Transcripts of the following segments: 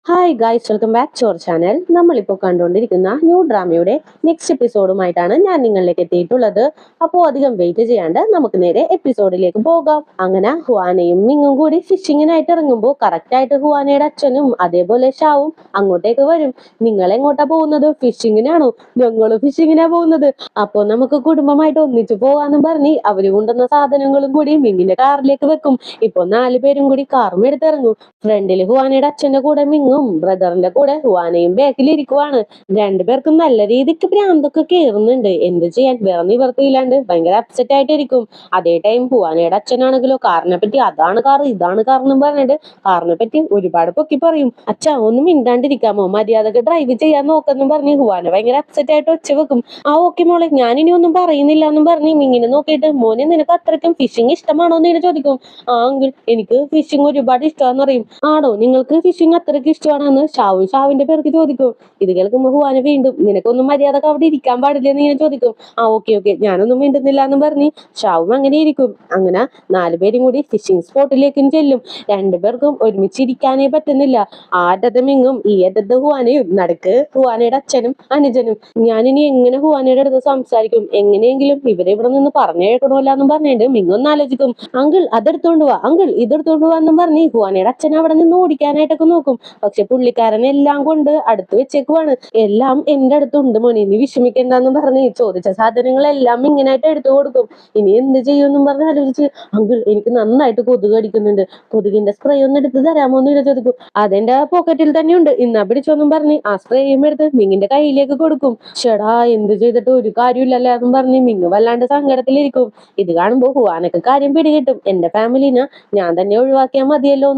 Hi guys, welcome back to our channel. നമ്മളിപ്പോൾ കണ്ടുകൊണ്ടിരിക്കുന്ന new ഡ്രാമയുടെ next എപ്പിസോഡുമായിട്ടാണ് ഞാൻ നിങ്ങളിലേക്ക് എത്തിയിട്ടുള്ളത്. അപ്പോൾ അധികം വെയിറ്റ് ചെയ്യാണ്ട് നമുക്ക് നേരെ എപ്പിസോഡിലേക്ക് പോകാം. അങ്ങനെ ഹുവാനയും മിങ്ങും കൂടി ഫിഷിങ്ങിനായിട്ട് ഇറങ്ങുമ്പോൾ കറക്റ്റായിട്ട് ഹുവാനയുടെ അച്ഛനും അതേപോലെ ഷാവും അങ്ങോട്ടേക്ക് വരും. നിങ്ങൾ എങ്ങോട്ടാ പോകുന്നത്? ഫിഷിങ്ങിനാണോ? ഞങ്ങൾ ഫിഷിങ്ങിനാ പോകുന്നത്. അപ്പോൾ നമുക്ക് കുടുംബമായിട്ട് ഒന്നിച്ചു പോകാന്നും പറഞ്ഞ് അവര് കൊണ്ടുവന്ന സാധനങ്ങളും കൂടി മിങ്ങിന്റെ കാറിലേക്ക് വെക്കും. ഇപ്പോൾ 4 പേരും കൂടി കാറും എടുത്തിറങ്ങും. ഫ്രണ്ടിൽ ഹുവാനയുടെ അച്ഛന്റെ കൂടെ മിങ്ങും ബ്രദറിന്റെ കൂടെ ഹുവാനയും ബാക്കിലിരിക്കുവാണ്. രണ്ടുപേർക്കും നല്ല രീതിക്ക് ഭ്രാന്തൊക്കെ കേറുന്നുണ്ട്. എന്ത് ചെയ്യാൻ, വേറെ നിവർത്തിയില്ലാണ്ട് ഭയങ്കര അപ്സെറ്റ് ആയിട്ടിരിക്കും. അതേ ടൈം ഹുവാനയുടെ അച്ഛനാണെങ്കിലോ കാറിനെ പറ്റി അതാണ് കാർ ഇതാണ് കാർ എന്നും പറഞ്ഞിട്ട് കാറിനെ പറ്റി ഒരുപാട് പൊക്കി പറയും. അച്ഛാ ഒന്നും മിണ്ടാണ്ടിരിക്കാമോ, മര്യാദക്ക് ഡ്രൈവ് ചെയ്യാൻ നോക്കെന്നും പറഞ്ഞ് ഹുവാന ഭയങ്കര അപ്സെറ്റ് ആയിട്ട് ഒച്ച വെക്കും. ആ ഓക്കെ മോളെ, ഞാനിനി ഒന്നും പറയുന്നില്ല എന്നും പറഞ്ഞ് മിങ്ങിനെ നോക്കിയിട്ട് മോനെ നിനക്ക് അത്രയ്ക്കും ഫിഷിംഗ് ഇഷ്ടമാണോ എന്ന് ഇങ്ങനെ ചോദിക്കും. ആ അങ്കിൾ, എനിക്ക് ഫിഷിംഗ് ഒരുപാട് ഇഷ്ടമാണെന്ന് പറയും. ആണോ, നിങ്ങൾക്ക് ഫിഷിംഗ് അത്രയ്ക്ക് ഇഷ്ടമാണെന്ന് ഷാവിന്റെ പേർക്ക് ചോദിക്കും. ഇത് കേൾക്കുമ്പോൾ ഹുവാന വീണ്ടും നിനക്കൊന്നും മര്യാദക്ക് അവിടെ ഇരിക്കാൻ പാടില്ലെന്ന് ഇങ്ങനെ ചോദിക്കും. ആ ഓക്കെ ഓക്കെ, ഞാനൊന്നും മിണ്ടുന്നില്ല എന്ന് പറഞ്ഞ് ഷാവും അങ്ങനെ ഇരിക്കും. അങ്ങനെ 4 പേരും കൂടി ഫിഷിംഗ് സ്പോട്ടിലേക്കും ചെല്ലും. രണ്ടുപേർക്കും ഒരുമിച്ച് ഇരിക്കാനേ പറ്റുന്നില്ല. ആ അറ്റത്ത് മിങ്ങും ഈ അറ്റത്ത് ഹുവാനയും, നടുക്ക് ഹുവാനയുടെ അച്ഛനും അനുജനും. ഞാനിനി എങ്ങനെ ഹുവാനയുടെ അടുത്ത് സംസാരിക്കും? എങ്ങനെയെങ്കിലും ഇവരെ ഇവിടെ നിന്ന് പറഞ്ഞേക്കണമല്ല എന്നും പറഞ്ഞിട്ട് മിങ്ങൊന്ന് ആലോചിക്കും. അങ്കിൾ അതെടുത്തോണ്ട് വാ, അങ്കിൾ ഇതെടുത്തോണ്ട് വാ എന്നും പറഞ്ഞ് ഹുവാനയുടെ അച്ഛൻ അവിടെ നിന്ന് ഓടിക്കാനായിട്ടൊക്കെ നോക്കും. പക്ഷെ പുള്ളിക്കാരൻ എല്ലാം കൊണ്ട് അടുത്ത് വെച്ചേക്കുവാണ്. എല്ലാം എന്റെ അടുത്തുണ്ട് മോനെ, നീ വിഷമിക്കണ്ടെന്നും പറഞ്ഞ് ചോദിച്ച സാധനങ്ങളെല്ലാം ഇങ്ങനായിട്ട് എടുത്തു കൊടുക്കും. ഇനി എന്ത് ചെയ്യുമെന്നും പറഞ്ഞ് ആലോചിച്ച് അങ്കിൾ എനിക്ക് നന്നായിട്ട് കൊതുക് അടിക്കുന്നുണ്ട്, കൊതുകിന്റെ സ്പ്രേ ഒന്ന് എടുത്ത് തരാമോ എന്ന് ചോദിക്കും. അതെന്റെ പോക്കറ്റിൽ തന്നെയുണ്ട്, ഇന്നാ പിടിച്ചോന്നും പറഞ്ഞ് ആ സ്പ്രേയും എടുത്ത് മിങ്ങിന്റെ കയ്യിലേക്ക് കൊടുക്കും. ഷെടാ, എന്ത് ചെയ്തിട്ട് ഒരു കാര്യമില്ലല്ലോ എന്നും പറഞ്ഞ് മിങ്ങ് വല്ലാണ്ട് സങ്കടത്തിലിരിക്കും. ഇത് കാണുമ്പോൾ ഹുവാനക്ക് കാര്യം പിടികിട്ടും. എന്റെ ഫാമിലിനെ ഞാൻ തന്നെ ഒഴിവാക്കിയാൽ മതിയല്ലോ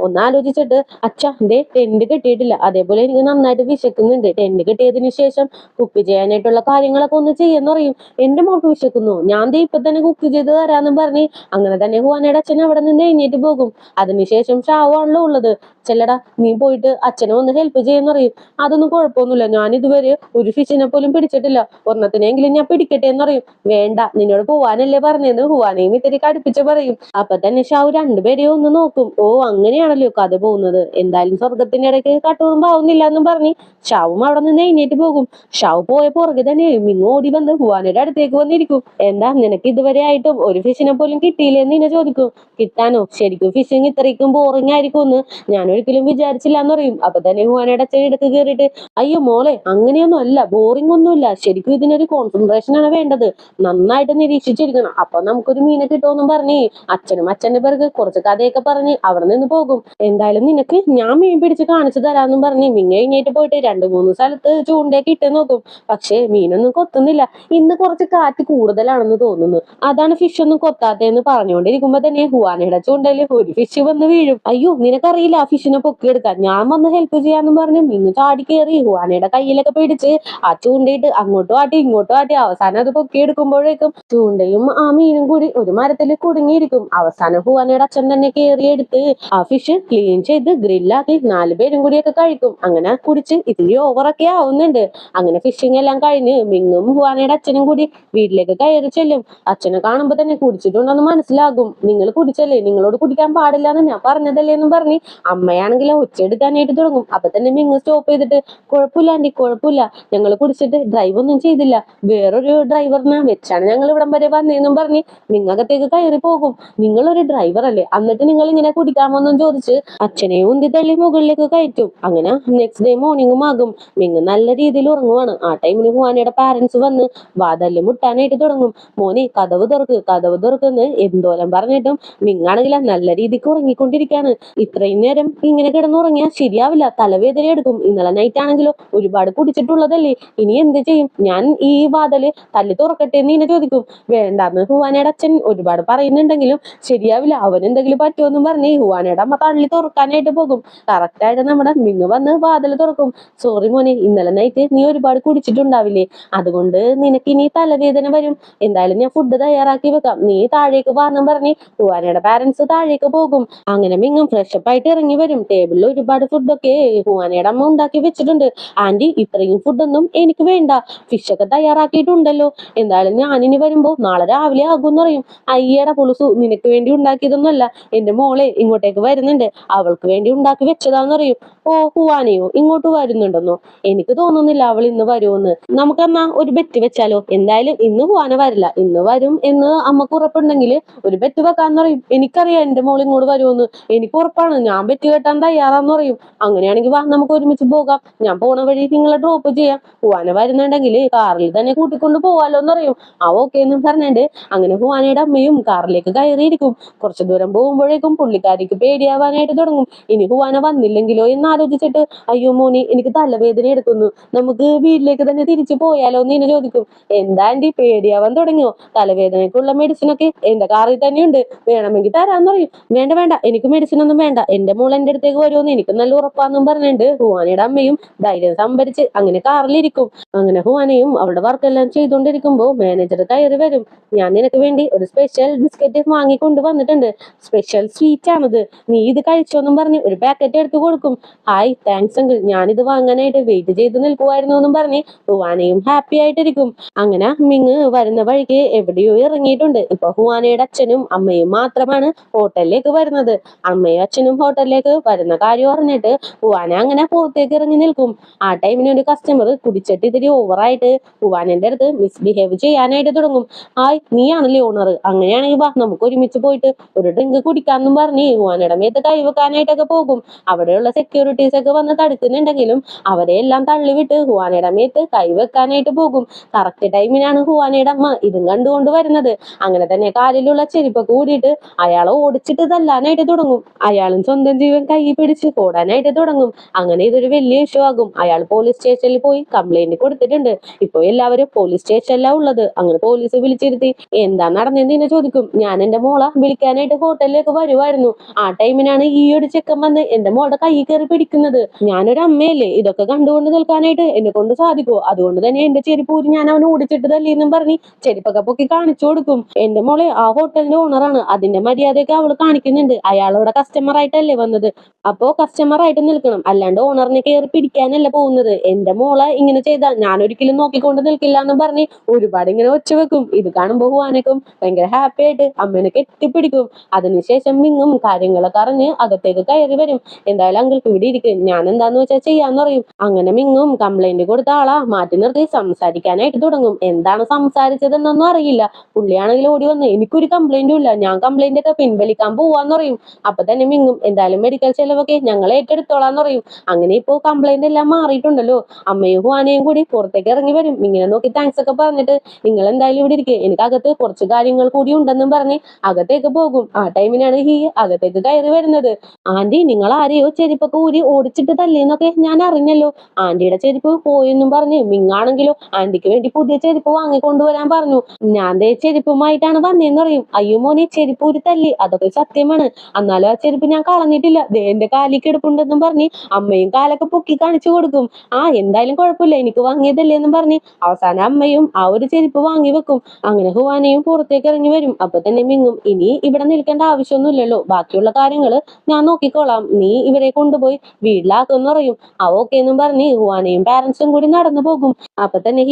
ഒന്ന് ആലോചിച്ചിട്ട് അച്ഛാ ദേ ടെന്റ് കെട്ടിയിട്ടില്ല, അതേപോലെ എനിക്ക് നന്നായിട്ട് വിശക്കുന്നുണ്ട്, ടെന്റ് കെട്ടിയതിനു ശേഷം കുക്ക് ചെയ്യാനായിട്ടുള്ള കാര്യങ്ങളൊക്കെ ഒന്ന് ചെയ്യാന്ന് പറയും. എന്റെ മോൾക്ക് വിശക്കുന്നു, ഞാൻ ദേ ഇപ്പൊ തന്നെ കുക്ക് ചെയ്ത് തരാന്നും പറഞ്ഞ് അങ്ങനെ തന്നെ ഹുവാനയുടെ അച്ഛൻ അവിടെ നിന്ന് എഴുന്നേറ്റ് പോകും. അതിനുശേഷം ഷാവാണല്ലോ ഉള്ളത്. ചെല്ലടാ, നീ പോയിട്ട് അച്ഛനെ ഒന്ന് ഹെൽപ്പ് ചെയ്യാന്ന് പറയും. അതൊന്നും കുഴപ്പമൊന്നുമില്ല, ഞാൻ ഇതുവരെ ഒരു ഫിഷിനെ പോലും പിടിച്ചിട്ടില്ല, ഒരെണ്ണത്തിനെങ്കിലും ഞാൻ പിടിക്കട്ടെ എന്ന് പറയും. വേണ്ട, നിന്നോട് പോവാനല്ലേ പറഞ്ഞെന്ന് ഹുവാനയും ഇത്തിരി കടുപ്പിച്ച് പറയും. അപ്പൊ തന്നെ ഷാവ് രണ്ടുപേരെയും ഒന്ന് നോക്കും. ഓ അങ്ങനെയാണല്ലോ കഥ പോകുന്നത്, എന്തായാലും സ്വർഗത്തിന്റെ ഇടയ്ക്ക് കട്ടുറുമ്പാവുന്നില്ല എന്നും പറഞ്ഞ് ഷാവും അവിടെ നിന്ന് എഴുന്നേറ്റ് പോകും. ഷാവ് പോയ പുറകെ തന്നെ മിങ്ങ് ഓടി വന്ന് ഹുവാനയുടെ അടുത്തേക്ക് വന്നിരിക്കും. എന്താ നിനക്ക് ഇതുവരെ ആയിട്ടും ഒരു ഫിഷിനെ പോലും കിട്ടിയില്ലെന്ന് ഇന്നെ ചോദിക്കും. കിട്ടാനോ, ശരിക്കും ഫിഷിങ് ഇത്രയ്ക്കും ബോറിംഗ് ആയിരിക്കും എന്ന് ഞാൻ ഒരിക്കലും വിചാരിച്ചില്ല എന്ന് പറയും. അപ്പൊ തന്നെ ഹുവാനയുടെ അച്ഛൻ എടുത്ത് കയറിയിട്ട് അയ്യോ മോളെ, അങ്ങനെയൊന്നും അല്ല, ബോറിംഗ് ഒന്നുമില്ല, ശരിക്കും ഇതിനൊരു കോൺസെൻട്രേഷൻ ആണ് വേണ്ടത്, നന്നായിട്ട് നിരീക്ഷിച്ചിരിക്കണം, അപ്പൊ നമുക്കൊരു മീനെ കിട്ടുമെന്നും പറഞ്ഞ് അച്ഛനും അച്ഛന്റെ പേർക്ക് കുറച്ച് കഥയൊക്കെ പറഞ്ഞ് അവിടെ നിന്ന് പോകും. എന്തായാലും നിനക്ക് ഞാൻ മീൻ പിടിച്ച് കാണിച്ചു തരാമെന്നും പറഞ്ഞ് മിങ്ങ കഴിഞ്ഞിട്ട് പോയിട്ട് 2-3 സ്ഥലത്ത് ചൂണ്ടയൊക്കെ ഇട്ട് നോക്കും. പക്ഷെ മീനൊന്നും കൊത്തുന്നില്ല. ഇന്ന് കുറച്ച് കാറ്റ് കൂടുതലാണെന്ന് തോന്നുന്നു, അതാണ് ഫിഷ് ഒന്നും കൊത്താത്തേന്ന് പറഞ്ഞുകൊണ്ടിരിക്കുമ്പോ തന്നെ ഹുവാനയുടെ ചൂണ്ടയില് ഒരു ഫിഷ് വന്ന് വീഴും. അയ്യോ നിനക്കറിയില്ല ആ ഫിഷിനെ പൊക്കിയെടുക്കാൻ, ഞാൻ വന്ന് ഹെൽപ്പ് ചെയ്യാന്നും പറഞ്ഞ് മിങ്ങ് ചാടി കയറി ഹുവാനയുടെ കയ്യിലൊക്കെ പിടിച്ച് ആ ചൂണ്ടയിട്ട് അങ്ങോട്ടും ആട്ടി ഇങ്ങോട്ടും ആട്ടി അവസാനം അത് പൊക്കിയെടുക്കുമ്പോഴേക്കും ചൂണ്ടയും ആ മീനും കൂടി ഒരു മരത്തിൽ കുടുങ്ങിയിരിക്കും. അവസാനം ഹുവാനയുടെ അച്ഛൻ തന്നെ കയറി എടുത്ത് ആ ഫിഷ് ക്ലീൻ ചെയ്ത് ഗ്രില്ലാക്കി 4 പേരും കൂടിയൊക്കെ കഴിക്കും. അങ്ങനെ കുടിച്ച് ഇത്തിരി ഓവറൊക്കെ ആവുന്നുണ്ട്. അങ്ങനെ ഫിഷിംഗ് എല്ലാം കഴിഞ്ഞ് മിങ്ങും ഹുവാനയുടെ അച്ഛനും കൂടി വീട്ടിലേക്ക് കയറി ചെല്ലും. അച്ഛനെ കാണുമ്പോ തന്നെ കുടിച്ചിട്ടുണ്ടെന്ന് മനസ്സിലാകും. നിങ്ങൾ കുടിച്ചല്ലേ, നിങ്ങളോട് കുടിക്കാൻ പാടില്ല എന്ന് ഞാൻ പറഞ്ഞതല്ലേ എന്നും പറഞ്ഞ് അമ്മയാണെങ്കിൽ ഒച്ചയെടുക്കാനായിട്ട് തുടങ്ങും. അപ്പൊ തന്നെ മിങ്ങ് സ്റ്റോപ്പ് ചെയ്തിട്ട് കുഴപ്പമില്ല ആന്റി, കുഴപ്പമില്ല, ഞങ്ങൾ കുടിച്ചിട്ട് ഡ്രൈവ് ഒന്നും ചെയ്തില്ല, വേറൊരു ഡ്രൈവറിനെ വെച്ചാണ് ഞങ്ങൾ ഇവിടം വരെ വന്നേന്നും പറഞ്ഞ് മിങ്ങകത്തേക്ക് കയറി പോകും. നിങ്ങളൊരു ഡ്രൈവർ അല്ലേ, എന്നിട്ട് നിങ്ങൾ ഇങ്ങനെ കുടിക്കാമോന്നും ചോദിച്ച് അച്ഛനെ ഉന്തി തള്ളി മുകളിലേക്ക് കയറ്റും. അങ്ങനെ നെക്സ്റ്റ് ഡേ മോർണിംഗും ആകും. മിങ്ങ് നല്ല രീതിയിൽ ഉറങ്ങുവാണ്. ആ ടൈമിന് ഹുവാനയുടെ പാരന്റ്സ് വന്ന് വാതല് മുട്ടാനായിട്ട് തുടങ്ങും. മോനെ കതവ് തുറക്ക്, കതവ് തുറക്കെന്ന് എന്തോരം പറഞ്ഞിട്ടും മിങ്ങാണെങ്കിൽ നല്ല രീതിക്ക് ഉറങ്ങിക്കൊണ്ടിരിക്കുകയാണ്. ഇത്രയും നേരം ഇങ്ങനെ കിടന്നുറങ്ങിയാൽ ശരിയാവില്ല, തലവേദന എടുക്കും. ഇന്നലെ നൈറ്റ് ആണെങ്കിലോ ഒരുപാട് കുടിച്ചിട്ടുള്ളതല്ലേ, ഇനി എന്ത് ചെയ്യും, ഞാൻ ഈ വാതല് തല്ലി തുറക്കട്ടെ എന്ന് ഇങ്ങനെ ചോദിക്കും. വേണ്ടാന്ന് ഹുവാനയുടെ അച്ഛൻ ഒരുപാട് പറയുന്നുണ്ടെങ്കിലും ശരിയാവില്ല, അവൻ എന്തെങ്കിലും പറ്റുമെന്നും പറഞ്ഞ് ഹുവാനയുടെ അമ്മ തള്ളി തുറക്കാനായിട്ട് പോകും. കറക്റ്റായിട്ട് നമ്മുടെ മിങ്ങ് വന്ന് വാതിൽ തുറക്കും. സോറി മോനെ, ഇന്നലെ നൈറ്റ് നീ ഒരുപാട് കുടിച്ചിട്ടുണ്ടാവില്ലേ, അതുകൊണ്ട് നിനക്ക് ഇനി തലവേദന വരും, എന്തായാലും ഞാൻ ഫുഡ് തയ്യാറാക്കി വെക്കാം, നീ താഴേക്ക് വാന്നും പറഞ്ഞ് ഹുവാനയുടെ പാരന്റ്സ് താഴേക്ക് പോകും. അങ്ങനെ മിങ്ങും ഫ്രഷപ്പ് ആയിട്ട് ഇറങ്ങി വരും. ടേബിളിൽ ഒരുപാട് ഫുഡൊക്കെ ഹുവാനയുടെ അമ്മ ഉണ്ടാക്കി വെച്ചിട്ടുണ്ട്. ആന്റി ഇത്രയും ഫുഡൊന്നും എനിക്ക് വേണ്ട, ഫിഷൊക്കെ തയ്യാറാക്കിയിട്ടുണ്ടല്ലോ, എന്തായാലും ഞാനിനി വരുമ്പോ നാളെ രാവിലെ ആകുമെന്ന് പറയും. അയ്യയുടെ പുളുസു, നിനക്ക് വേണ്ടി ഉണ്ടാക്കിയതൊന്നുമല്ല, എന്റെ മോളെ ഇങ്ങോട്ടേക്ക് വരുന്നുണ്ട്, അവൾക്ക് വേണ്ടി ഉണ്ടാക്കി വെച്ചതാന്ന് പറയും. പറയും. ഓ, ഹുവാനയോ ഇങ്ങോട്ട് വരുന്നുണ്ടെന്നോ? എനിക്ക് തോന്നുന്നില്ല അവൾ ഇന്ന് വരുമെന്ന്. നമുക്കെന്നാ ഒരു ബെറ്റ് വെച്ചാലോ? എന്തായാലും ഇന്ന് ഹുവാന വരില്ല, ഇന്ന് വരും എന്ന് അമ്മക്ക് ഉറപ്പുണ്ടെങ്കിൽ ഒരു ബെറ്റ് വെക്കാന്ന് പറയും. എനിക്കറിയാം എന്റെ മോൾ ഇങ്ങോട്ട് വരുമെന്ന്, എനിക്ക് ഉറപ്പാണ്, ഞാൻ ബെറ്റ് കെട്ടാൻ തയ്യാറാന്ന് പറയും. അങ്ങനെയാണെങ്കിൽ വാ, നമുക്ക് ഒരുമിച്ച് പോകാം, ഞാൻ പോണ വഴി നിങ്ങളെ ഡ്രോപ്പ് ചെയ്യാം, ഹുവാന വരുന്നുണ്ടെങ്കിൽ കാറിൽ തന്നെ കൂട്ടിക്കൊണ്ട് പോവാലോ എന്ന് പറയും. ആ ഓക്കെ എന്നും പറഞ്ഞിട്ട് അങ്ങനെ ഹുവാനയുടെ അമ്മയും കാറിലേക്ക് കയറിയിരിക്കും. കുറച്ചു ദൂരം പോകുമ്പോഴേക്കും പുള്ളിക്കാരിക്ക് പേടിയാവാനായിട്ട് തുടങ്ങും. ഇനി ഹുവാന വന്നില്ലെങ്കിലോ എന്ന് ആലോചിച്ചിട്ട്, അയ്യോ മോനി എനിക്ക് തലവേദന എടുക്കുന്നു, നമുക്ക് വീട്ടിലേക്ക് തന്നെ തിരിച്ചു പോയാലോ എന്ന് ഇനി ചോദിക്കും. എന്താ ആന്റി പേടിയാവാൻ തുടങ്ങിയോ? തലവേദനയ്ക്കുള്ള മെഡിസിൻ ഒക്കെ എന്റെ കാറിൽ തന്നെയുണ്ട്, വേണമെങ്കിൽ തരാന്ന് പറയും. വേണ്ട വേണ്ട, എനിക്ക് മെഡിസിൻ ഒന്നും വേണ്ട, എന്റെ മോൾ എന്റെ അടുത്തേക്ക് വരുമെന്ന് എനിക്ക് നല്ല ഉറപ്പാന്നും പറഞ്ഞിട്ട് ഹുവാനയുടെ അമ്മയും ധൈര്യം സംഭരിച്ച് അങ്ങനെ കാറിലിരിക്കും. അങ്ങനെ ഹുവാനയും അവളുടെ വർക്കെല്ലാം ചെയ്തുകൊണ്ടിരിക്കുമ്പോ മാനേജർ കയറി വരും. ഞാൻ നിനക്ക് വേണ്ടി ഒരു സ്പെഷ്യൽ ബിസ്ക്കറ്റ് വാങ്ങിക്കൊണ്ട് വന്നിട്ടുണ്ട്, സ്പെഷ്യൽ സ്വീറ്റ് ആണത്, നീ ഇത് കഴിച്ചോന്നും പറഞ്ഞ് ഒരു പാക്കറ്റ് എടുത്തു കൊടുക്കും. ഹായ് താങ്ക്സ് അങ്കിൾ, ഞാനിത് വാങ്ങാനായിട്ട് വെയിറ്റ് ചെയ്ത് നിൽക്കുമായിരുന്നു എന്നും പറഞ്ഞ് ഹുവാനയും ഹാപ്പി ആയിട്ടിരിക്കും. അങ്ങനെ മിങ് വരുന്ന വഴിക്ക് എവിടെയോ ഇറങ്ങിയിട്ടുണ്ട്. ഇപ്പൊ ഹുവാനയുടെ അച്ഛനും അമ്മയും മാത്രമാണ് ഹോട്ടലിലേക്ക് വരുന്നത്. അമ്മയും അച്ഛനും ഹോട്ടലിലേക്ക് വരുന്ന കാര്യം അറിഞ്ഞിട്ട് ഹുവാന അങ്ങനെ പുറത്തേക്ക് ഇറങ്ങി നിൽക്കും. ആ ടൈമിന് ഒരു കസ്റ്റമർ കുടിച്ചിട്ട് ഇതിരി ഓവറായിട്ട് ഹുവാനന്റെ അടുത്ത് മിസ്ബിഹേവ് ചെയ്യാനായിട്ട് തുടങ്ങും. ഹായ്, നീയാണല്ലേ ഓണർ? അങ്ങനെയാണെങ്കിൽ വാ, നമുക്ക് ഒരുമിച്ച് പോയിട്ട് ഒരു ഡ്രിങ്ക് കുടിക്കാന്നും പറഞ്ഞ് ഹുവാനയുടെ മേത്ത് കൈവെക്കാനായിട്ടൊക്കെ പോകും. അവിടെയുള്ള സെക്യൂരിറ്റീസ് ഒക്കെ വന്ന് തടുക്കുന്നുണ്ടെങ്കിലും അവരെ എല്ലാം തള്ളിവിട്ട് ഹുവാനയുടെ മേത്ത് കൈവെക്കാനായിട്ട് പോകും. കറക്റ്റ് ടൈമിനാണ് ഹുവാനയുടെ അമ്മ ഇതും കണ്ടുകൊണ്ട് വരുന്നത്. അങ്ങനെ തന്നെ കാലിലുള്ള ചെരുപ്പൊക്കെ കൂടിയിട്ട് അയാളെ ഓടിച്ചിട്ട് തല്ലാനായിട്ട് തുടങ്ങും. അയാളും സ്വന്തം ജീവൻ കൈ പിടിച്ച് ഓടാനായിട്ട് തുടങ്ങും. അങ്ങനെ ഇതൊരു വലിയ ഇഷ്യൂ ആകും. അയാൾ പോലീസ് സ്റ്റേഷനിൽ പോയി കംപ്ലൈന്റ് കൊടുത്തിട്ടുണ്ട്. ഇപ്പൊ എല്ലാവരും പോലീസ് സ്റ്റേഷനിലാണ് ഉള്ളത്. അങ്ങനെ പോലീസ് വിളിച്ചിരുത്തി എന്താ നടന്നെന്ന് എന്നെ ചോദിക്കും. ഞാൻ എന്റെ മോളെ വിളിക്കാനായിട്ട് ഹോട്ടലിലേക്ക് വരുമായിരുന്നു. ആ ടൈമിനാണ് ഈ ഒരു ചെക്കൻ വന്ന് എന്റെ മോളുടെ കൈ കയറി പിടിക്കുന്നത്. ഞാനൊരു അമ്മയല്ലേ, ഇതൊക്കെ കണ്ടുകൊണ്ട് നിൽക്കാനായിട്ട് എന്നെ കൊണ്ട് സാധിക്കുമോ? അതുകൊണ്ട് തന്നെ എന്റെ ചെരുപ്പൂരി ഞാൻ അവനെ ഓടിച്ചിട്ട് തല്ലിയെന്നും പറഞ്ഞ് ചെരുപ്പൊക്കെ പൊക്കി കാണിച്ചു കൊടുക്കും. എന്റെ മോളെ ആ ഹോട്ടലിന്റെ ഓണറാണ്, അതിന്റെ മര്യാദയൊക്കെ അവള് കാണിക്കുന്നുണ്ട്. അയാളോടെ കസ്റ്റമർ ആയിട്ടല്ലേ വന്നത്, അപ്പോ കസ്റ്റമർ ആയിട്ട് നിൽക്കണം, അല്ലാണ്ട് ഓണറിനെ കയറി പിടിക്കാനല്ല പോകുന്നത്. എന്റെ മോളെ ഇങ്ങനെ ചെയ്താൽ ഞാൻ ഒരിക്കലും നോക്കിക്കൊണ്ട് നിൽക്കില്ല എന്ന് പറഞ്ഞ് ഒരുപാട് ഇങ്ങനെ ഒച്ച വെക്കും. ഇത് കാണുമ്പോ ഹുവാനക്കും ഭയങ്കര ഹാപ്പി ആയിട്ട് അമ്മേനെ കെട്ടിപ്പിടിക്കും. അതിനുശേഷം മിങ്ങും കാര്യങ്ങളൊക്കെ അറിഞ്ഞ് അകത്തേക്ക് കയറി വരും. എന്തായാലും അങ്കിൾക്ക് ഇവിടെ ഇരിക്കും, ഞാൻ എന്താന്ന് വെച്ചാൽ ചെയ്യാന്ന് പറയും. അങ്ങനെ മിങ്ങും കംപ്ലൈന്റ് കൊടുത്ത ആളാ മാറ്റി നിർത്തി സംസാരിക്കാനായിട്ട് തുടങ്ങും. എന്താണ് സംസാരിച്ചതെന്നൊന്നും അറിയില്ല. പുള്ളിയാണെങ്കിൽ ഓടി വന്ന് എനിക്കൊരു കംപ്ലൈന്റും ഇല്ല, ഞാൻ കംപ്ലൈന്റ് ഒക്കെ പിൻവലിക്കാൻ പോവാന്ന് പറയും. അപ്പൊ തന്നെ മിങ്ങും എന്തായാലും മെഡിക്കൽ ചെലവൊക്കെ ഞങ്ങൾ ഏറ്റെടുത്തോളാന്ന് പറയും. അങ്ങനെ ഇപ്പോ കംപ്ലൈന്റ് എല്ലാം മാറിയിട്ടുണ്ടല്ലോ. അമ്മയും ഹുവാനയും കൂടി പുറത്തേക്ക് ഇറങ്ങി വരും. ഇങ്ങനെ നോക്കി താങ്ക്സ് ഒക്കെ പറഞ്ഞിട്ട് നിങ്ങൾ എന്തായാലും ഇവിടെ ഇരിക്കുക, എനിക്ക് അകത്ത് കുറച്ച് കാര്യങ്ങൾ കൂടി ഉണ്ടെന്നും പറഞ്ഞ് അകത്തേക്ക് പോകും. ആ ടൈമിനാണ് ഈ അകത്തേക്ക് കയറി വരുന്നത്. ആന്റി, നിങ്ങൾ ആരെയോ ചെരുപ്പൊക്കെ ഊരി ഓടിച്ചിട്ട് തല്ലിയെന്നൊക്കെ ഞാൻ അറിഞ്ഞല്ലോ. ആന്റിയുടെ ചെരുപ്പ് പോയെന്നും പറഞ്ഞ് മിങ്ങാണെങ്കിലോ ആന്റിക്ക് വേണ്ടി പുതിയ ചെരുപ്പ് വാങ്ങിക്കൊണ്ടുവരാൻ പറഞ്ഞു. ഞാൻ ദേ ചെരുപ്പുമായിട്ടാണ് വന്നേന്ന് പറയും. അയ്യോ മോനെ, ചെരുപ്പ് ഊരി തല്ലി, അതൊക്കെ സത്യമാണ്, എന്നാലും ആ ചെരുപ്പ് ഞാൻ കളഞ്ഞിട്ടില്ല, ദേ എന്റെ കാലിൽ കിടപ്പുണ്ടെന്നും പറഞ്ഞ് അമ്മയും കാലൊക്കെ പൊക്കി കാണിച്ചു കൊടുക്കും. ആ എന്തായാലും കുഴപ്പമില്ല, എനിക്ക് വാങ്ങിയതല്ലേ എന്നും പറഞ്ഞ് അവസാനം അമ്മയും ആ ഒരു ചെരുപ്പ് വാങ്ങി വെക്കും. അങ്ങനെ ഹുവാനയും പുറത്തേക്ക് ഇറങ്ങി വരും. അപ്പൊ തന്നെ മിങ്ങും ഇനി ഇവിടെ നിൽക്കേണ്ട ആവശ്യമൊന്നുമില്ലല്ലോ, ബാക്കിയുള്ള കാര്യങ്ങള് ഞാൻ നോക്കിക്കോളാം, നീ ഇവരെ കൊണ്ടുപോയി വീട്ടിലാക്കുമെന്ന് പറയും. ആ ഓക്കെ എന്നും പറഞ്ഞ് ഹുവാനയും പാരന്റ്സും കൂടി നടന്നു പോകും. അപ്പൊ തന്നെ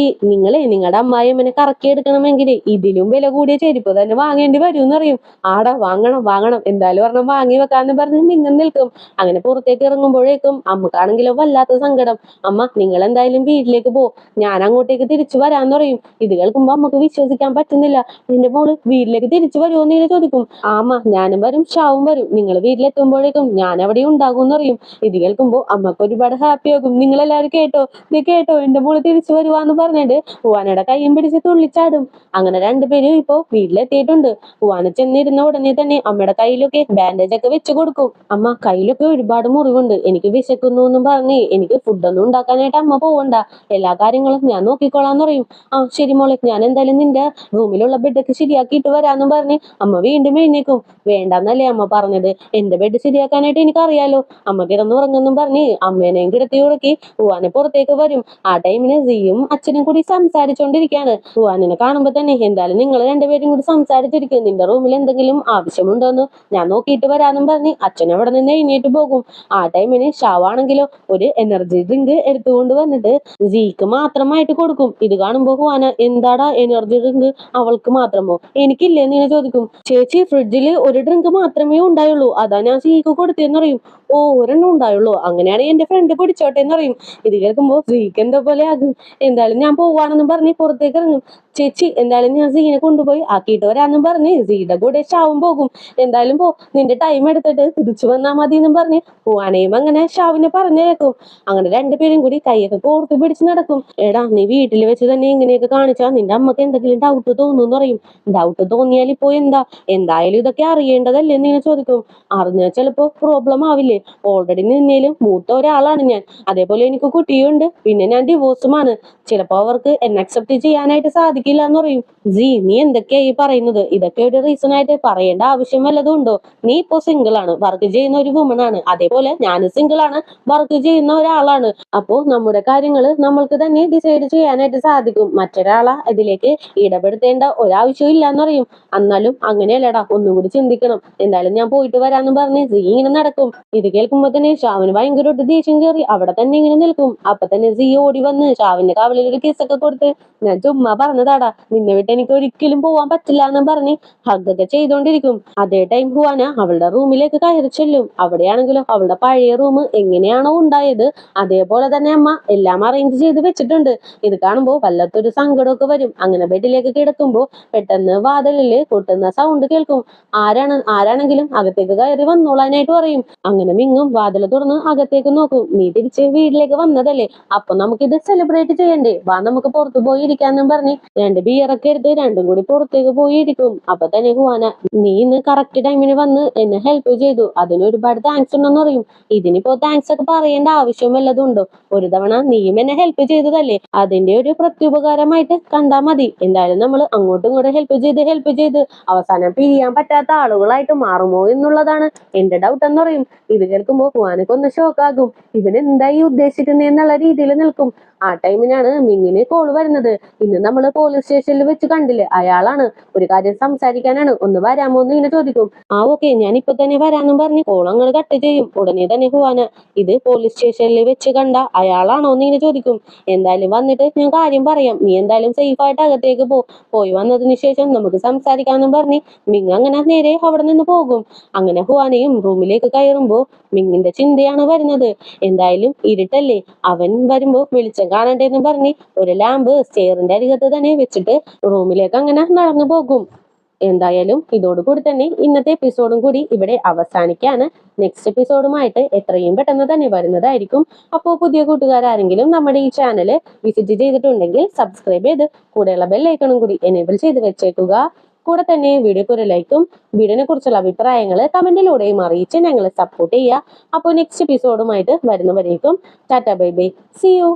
നിങ്ങളുടെ അമ്മായിയമ്മനെ കറക്കി എടുക്കണമെങ്കിൽ ഇതിലും വില കൂടിയ ചെരുപ്പ് തന്നെ വാങ്ങേണ്ടി വരും എന്നറിയും. ആടാ വാങ്ങണം വാങ്ങണം, എന്തായാലും ഒരെണ്ണം വാങ്ങി വെക്കാന്ന് പറഞ്ഞ് മിങ്ങും നിൽക്കും. അങ്ങനെ പുറത്തേക്ക് ഇറങ്ങുമ്പോഴേക്കും അമ്മക്കാണെങ്കിലോ വല്ലാത്ത സങ്കടം. അമ്മ, നിങ്ങൾ എന്തായാലും വീട്ടിലേക്ക് പോ, ഞാൻ അങ്ങോട്ടേക്ക് തിരിച്ചു വരാന്ന് പറയും. ഇത് കേൾക്കുമ്പോ അമ്മക്ക് വിശ്വസിക്കാൻ പറ്റുന്നില്ല. എന്റെ മോള് വീട്ടിലേക്ക് തിരിച്ചു വരുമോ എന്ന് ചോദിക്കും. ആമ്മ, ഞാനും വരും, ഷാവും വരും, നിങ്ങൾ വീട്ടിലെത്തുമ്പോഴേക്കും ഞാൻ അവിടെ ഉണ്ടാകും എന്ന് പറയും. ഇത് കേൾക്കുമ്പോ അമ്മക്ക് ഒരുപാട് ഹാപ്പി ആകും. നിങ്ങൾ എല്ലാവരും കേട്ടോ, നീ കേട്ടോ, എന്റെ മോള് തിരിച്ചു വരുവാന്ന് പറഞ്ഞിട്ട് ഹുവാനയുടെ കൈയും പിടിച്ച് തുള്ളിച്ചാടും. അങ്ങനെ രണ്ടുപേരും ഇപ്പോ വീട്ടിലെത്തിയിട്ടുണ്ട്. ഹുവാന ചെന്നിരുന്ന ഉടനെ തന്നെ അമ്മയുടെ കയ്യിലൊക്കെ ബാൻഡേജ് ഒക്കെ വെച്ച് കൊടുക്കും. അമ്മ, കയ്യിലൊക്കെ ഒരുപാട് മുറിവുണ്ട്, എനിക്ക് വിശക്കുന്നു എന്നും പറഞ്ഞ് എനിക്ക് ഫുഡൊന്നും ഉണ്ടാക്കാനായിട്ട് അമ്മ പോവണ്ട, എല്ലാ കാര്യങ്ങളും ഞാൻ നോക്കിക്കോളാന്ന് പറയും. ആ ശരി മോളെ, ഞാൻ എന്തായാലും നിന്റെ റൂമിലുള്ള ബെഡൊക്കെ ശരിയാക്കിയിട്ട് വരാന്നും പറഞ്ഞ് അമ്മ വീണ്ടും എഴുന്നേക്കും. വേണ്ടെന്നല്ലേ അമ്മ പറഞ്ഞത്, എന്റെ ബെഡ് ശരിയാക്കാനായിട്ട് എനിക്കറിയാലോ, അമ്മ കിടന്നുറങ്ങുന്നും പറഞ്ഞ് അമ്മേനെയും കിടത്തി ഉറക്കി ഹുവാനെ പുറത്തേക്ക് വരും. ആ ടൈമിന് സിയും അച്ഛനും കൂടി സംസാരിച്ചോണ്ടിരിക്കുകയാണ്. ഹുവാനിനെ കാണുമ്പോ തന്നെ എന്തായാലും നിങ്ങൾ രണ്ടുപേരും കൂടി സംസാരിച്ചിരിക്കും, നിന്റെ റൂമിൽ എന്തെങ്കിലും ആവശ്യമുണ്ടോന്ന് ഞാൻ നോക്കിയിട്ട് വരാന്നും പറഞ്ഞ് അച്ഛൻ അവിടെ നിന്ന് എഴുന്നേറ്റ് പോകും. ആ ടൈമിന് ഷാവാണെങ്കിലോ ഒരു എനർജി ഡ്രിങ്ക് എടുത്തുകൊണ്ട് വന്നിട്ട് സിക്ക് മാത്രമായിട്ട് കൊടുക്കും. ഇത് കാണുമ്പോ ഹുവാന എന്താടാ എനർജി ഡ്രിങ്ക് അവൾക്ക് മാത്രമോ, എനിക്കില്ലേ എന്ന് ചോദിക്കും. ചേച്ചി, ഫ്രിഡ്ജിൽ ഒരു ഡ്രിങ്ക് മാത്രമേ ഉണ്ടായുള്ളൂ, അതാ ഞാൻ സിക്ക് കൊടുത്തേന്ന് പറയും. ഓ ഒരെണ്ണം ഉണ്ടായുള്ളൂ, അങ്ങനെയാണെങ്കിൽ എന്റെ ഫ്രണ്ട് പിടിച്ചോട്ടെ എന്ന് പറയും. ഇത് കേൾക്കുമ്പോ സീക്ക് എന്താ പോലെ ആകും. എന്തായാലും ഞാൻ പോവാണെന്നും പറഞ്ഞ് പുറത്തേക്ക് ഇറങ്ങും. ചേച്ചി എന്തായാലും ഞാൻ സീനെ കൊണ്ടുപോയി ആക്കിയിട്ട് വരാന്നും പറഞ്ഞ് സീയുടെ കൂടെ ഷാവും പോകും. എന്തായാലും പോ, നിന്റെ ടൈം എടുത്തിട്ട് തിരിച്ചു വന്നാ മതി എന്നും പറഞ്ഞ് പോവാനെയും അങ്ങനെ ഷാവിനെ പറഞ്ഞേക്കും. അങ്ങനെ രണ്ടുപേരും കൂടി കൈയൊക്കെ കോർത്ത് പിടിച്ച് നടക്കും. എടാ, നീ വീട്ടിൽ വെച്ച് തന്നെ ഇങ്ങനെയൊക്കെ കാണിച്ചാ നിന്റെ അമ്മക്ക് എന്തെങ്കിലും ഡൗട്ട് തോന്നുന്നു പറയും. ഡൗട്ട് തോന്നിയാൽ ഇപ്പോ എന്തായാലും ഇതൊക്കെ അറിയേണ്ടതല്ലേ എന്ന് ഇങ്ങനെ ചോദിക്കും. അറിഞ്ഞാൽ ചിലപ്പോ പ്രോബ്ലം ആവില്ലേ? ഓൾറെഡി നിന്നേലും മൂത്ത ഒരാളാണ് ഞാൻ, അതേപോലെ എനിക്ക് കുട്ടിയുണ്ട്, പിന്നെ ഞാൻ ഡിവോഴ്സുമാണ്. ചിലപ്പോ അവർക്ക് എന്നെ അക്സെപ്റ്റ് ചെയ്യാനായിട്ട് സാധിക്കില്ല എന്ന് പറയും. നീ എന്തൊക്കെയാ ഈ പറയുന്നത്? ഇതൊക്കെ ഒരു റീസൺ ആയിട്ട് പറയേണ്ട ആവശ്യം വല്ലതും ഉണ്ടോ? നീ ഇപ്പോ സിംഗിൾ ആണ്, വർക്ക് ചെയ്യുന്ന ഒരു വുമൺ ആണ്, അതേപോലെ ഞാനും സിംഗിൾ ആണ്, വർക്ക് ചെയ്യുന്ന ഒരാളാണ്. അപ്പോ നമ്മുടെ കാര്യങ്ങൾ നമ്മൾക്ക് തന്നെ ഡിസൈഡ് ചെയ്യാനായിട്ട് സാധിക്കും. മറ്റൊരാളെ ഇതിലേക്ക് ഇടപെടുത്തേണ്ട ഒരാവശ്യവും ഇല്ല എന്ന് പറയും. എന്നാലും അങ്ങനെയല്ലടാ, ഒന്നുകൂടി ചിന്തിക്കണം. എന്തായാലും ഞാൻ പോയിട്ട് വരാന്ന് പറഞ്ഞ് സീ ഇങ്ങനെ നടക്കും. ഇത് കേൾക്കുമ്പോ തന്നെ ഷാവിന് ഭയങ്കരമായിട്ട് ദേഷ്യം കയറി അവിടെ തന്നെ ഇങ്ങനെ നിൽക്കും. അപ്പൊ തന്നെ സീ ഓടി വന്ന് ഷാവിന്റെ കവളിൽ ഒരു കിസ്സൊക്കെ കൊടുത്ത്, ഞാൻ ചുമ്മാ പറഞ്ഞതാടാ, നിന്നെ വിട്ട് എനിക്ക് ഒരിക്കലും പോവാൻ പറ്റില്ല എന്ന് പറഞ്ഞ് ഹഗ്ഗൊക്കെ ചെയ്തോണ്ടിരിക്കും. അതേ ടൈം ഹുവാന അവളുടെ റൂമിലേക്ക് കയറി ചെല്ലും. അവിടെയാണെങ്കിലോ അവളുടെ പഴയ റൂം എങ്ങനെയാണോ ഉണ്ടായത് അതേപോലെ തന്നെ അമ്മ എല്ലാം അറേഞ്ച് ചെയ്ത് വെച്ചിട്ടുണ്ട്. ഇത് കാണുമ്പോ വല്ലാത്തൊരു സങ്കടമൊക്കെ വരും. അങ്ങനെ ബെഡിലേക്ക് കിടക്കുമ്പോ പെട്ടെന്ന് വാതിലില് കൊട്ടുന്ന സൗണ്ട് കേൾക്കും. ആരാണെങ്കിലും അകത്തേക്ക് കയറി വന്നോളാനായിട്ട് പറയും. അങ്ങനെ മിങ്ങും വാതിൽ തുറന്ന് അകത്തേക്ക് നോക്കും. നീ തിരിച്ച് വീട്ടിലേക്ക് വന്നതല്ലേ, അപ്പൊ നമുക്കിത് സെലിബ്രേറ്റ് ചെയ്യണ്ടേ, വാ നമുക്ക് പുറത്തു പോയി ഇരിക്കാന്നും പറഞ്ഞ് രണ്ട് ബിയറൊക്കെ എടുത്ത് രണ്ടും കൂടി പുറത്തേക്ക് പോയി ഇരിക്കും. അപ്പൊ തന്നെ ഹുവാന, നീ ഇന്ന് കറക്റ്റ് ടൈമിന് വന്ന് എന്നെ ഹെൽപ്പ് ചെയ്തു, അതിന് ഒരുപാട് താങ്ക്സ് ഉണ്ടെന്ന് പറയും. ഇതിനിപ്പോ താങ്ക്സ് ഒക്കെ പറയേണ്ട ആവശ്യം വല്ലതും ഉണ്ടോ? ഒരു തവണ നീയും എന്നെ ഹെൽപ്പ് ചെയ്തതല്ലേ, അതിന്റെ ഒരു പ്രത്യുപകാരമായിട്ട് കണ്ടാ മതി. എന്തായാലും നമ്മൾ അങ്ങോട്ടും ഇങ്ങോട്ടും ഹെൽപ്പ് ചെയ്ത് അവസാനം പിരിയാൻ പറ്റാത്ത ആളുകളായിട്ട് മാറുമോ എന്നുള്ളതാണ് എന്റെ ഡൗട്ട് എന്ന് പറയും. ഇത് കേൾക്കുമ്പോ ഹുവാനൊക്കെ ഷോക്കാകും. ഇവൻ എന്തായി ഉദ്ദേശിക്കുന്നതെന്നുള്ള രീതിയിൽ നിൽക്കും. ആ ടൈമിനാണ് മിങ്ങിന് കോള് വരുന്നത്. ഇന്ന് നമ്മൾ പോലീസ് സ്റ്റേഷനിൽ വെച്ച് കണ്ടില്ലേ, അയാളാണ്. ഒരു കാര്യം സംസാരിക്കാനാണ്, ഒന്ന് വരാമോ എന്ന് ഇങ്ങനെ ചോദിക്കും. ഓക്കെ, ഞാൻ ഇപ്പൊ തന്നെ വരാന്നും പറഞ്ഞ് കോൾ അങ്ങോട്ട് കട്ട് ചെയ്യും. ഉടനെ തന്നെ ഹുവാന, ഇത് പോലീസ് സ്റ്റേഷനിൽ വെച്ച് കണ്ട അയാളാണോ എന്ന് ഇങ്ങനെ ചോദിക്കും. എന്തായാലും വന്നിട്ട് ഞാൻ കാര്യം പറയാം, നീ എന്തായാലും സേഫ് ആയിട്ട് അകത്തേക്ക് പോയി വന്നതിന് ശേഷം നമുക്ക് സംസാരിക്കാന്നും പറഞ്ഞ് മിങ് അങ്ങനെ നേരെ അവിടെ നിന്ന് പോകും. അങ്ങനെ ഹുവാനയും റൂമിലേക്ക് കയറുമ്പോ മിങ്ങിന്റെ ചിന്തയാണ് വരുന്നത്. എന്തായാലും ഇരുട്ടല്ലേ, അവൻ വരുമ്പോ വെളിച്ചം കാണണ്ടേന്ന് പറഞ്ഞ് ഒരു ലാമ്പ് സ്റ്റെയറിന്റെ അരികത്ത് തന്നെ വെച്ചിട്ട് റൂമിലേക്ക് അങ്ങനെ നടന്നു പോകും. എന്തായാലും ഇതോടുകൂടി തന്നെ ഇന്നത്തെ എപ്പിസോഡും കൂടി ഇവിടെ അവസാനിക്കാണ്. നെക്സ്റ്റ് എപ്പിസോഡുമായിട്ട് എത്രയും പെട്ടെന്ന് തന്നെ വരുന്നതായിരിക്കും. അപ്പോൾ പുതിയ കൂട്ടുകാരെങ്കിലും നമ്മുടെ ഈ ചാനൽ വിസിറ്റ് ചെയ്തിട്ടുണ്ടെങ്കിൽ സബ്സ്ക്രൈബ് ചെയ്ത് കൂടെയുള്ള ബെല്ലൈക്കണും കൂടി എനേബിൾ ചെയ്ത് വെച്ചേക്കുക. കൂടെ തന്നെ വീഡിയോക്ക് ഒരു ലൈക്കും, വീഡിയോനെ കുറിച്ചുള്ള അഭിപ്രായങ്ങൾ കമന്റിലൂടെയും അറിയിച്ച് ഞങ്ങളെ സപ്പോർട്ട് ചെയ്യുക. അപ്പോൾ നെക്സ്റ്റ് എപ്പിസോഡുമായിട്ട് വരുന്നവരേക്കും tata bye bye, see U.